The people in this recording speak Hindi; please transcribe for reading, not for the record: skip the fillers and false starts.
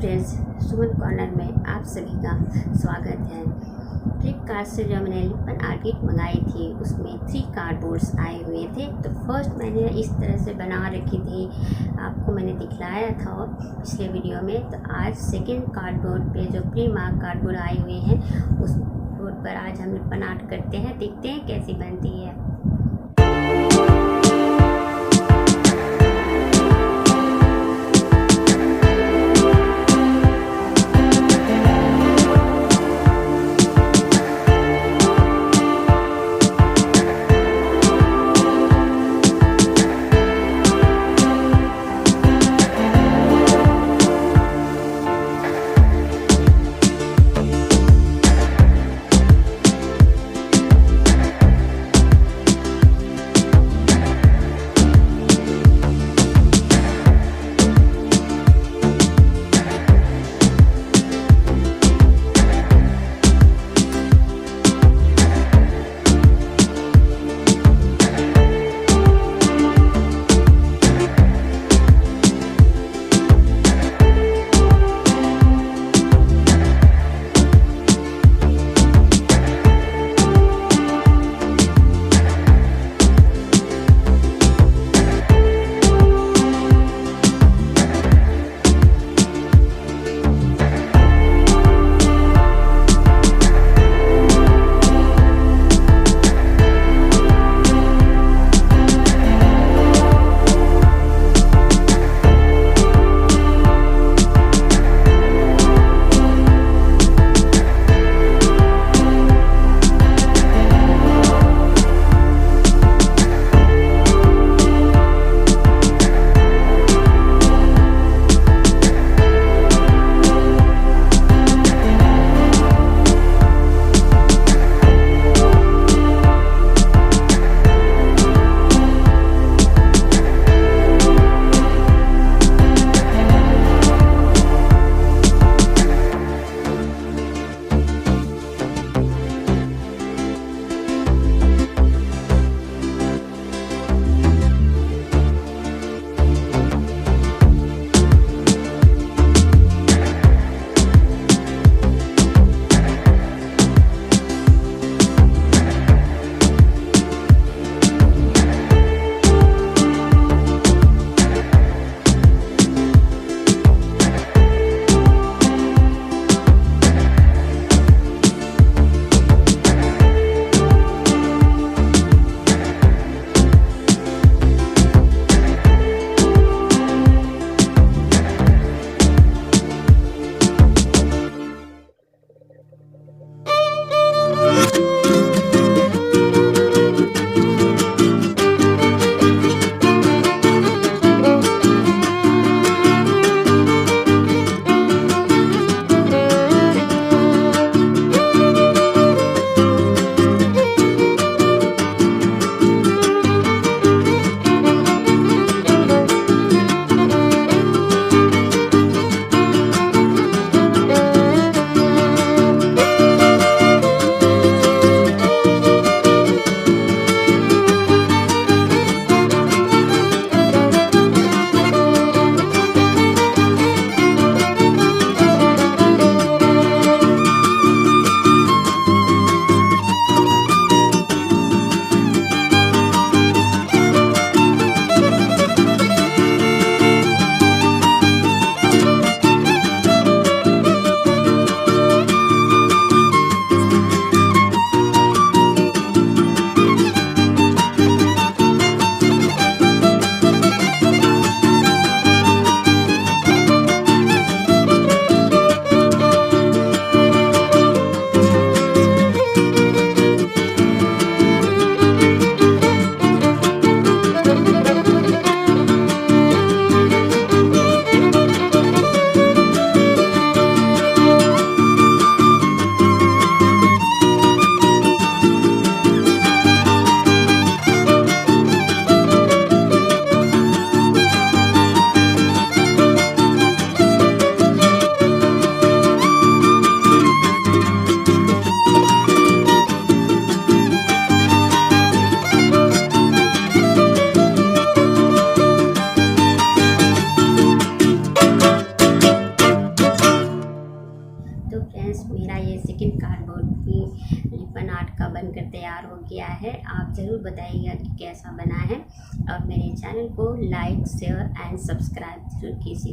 फ्रेंड्स, सुमन कॉर्नर में आप सभी का स्वागत है। फ्लिपकार्ट से जो मैंने लिपन आर्ट किट मंगाई थी उसमें 3 कार्डबोर्ड्स आए हुए थे। तो फर्स्ट मैंने इस तरह से बना रखी थी, आपको मैंने दिखलाया था पिछले वीडियो में। तो आज सेकेंड कार्डबोर्ड पे जो प्री मार्क कार्डबोर्ड आए हुए हैं उस बोर्ड पर आज हम लिपन आर्ट करते हैं। देखते हैं कैसी बनती है। फ्रेंड्स, मेरा ये सेकंड कार्डबोर्ड भी लिपन आर्ट का बनकर तैयार हो गया है। आप ज़रूर बताइएगा कि कैसा बना है और मेरे चैनल को लाइक शेयर एंड सब्सक्राइब जरूर कीजिए।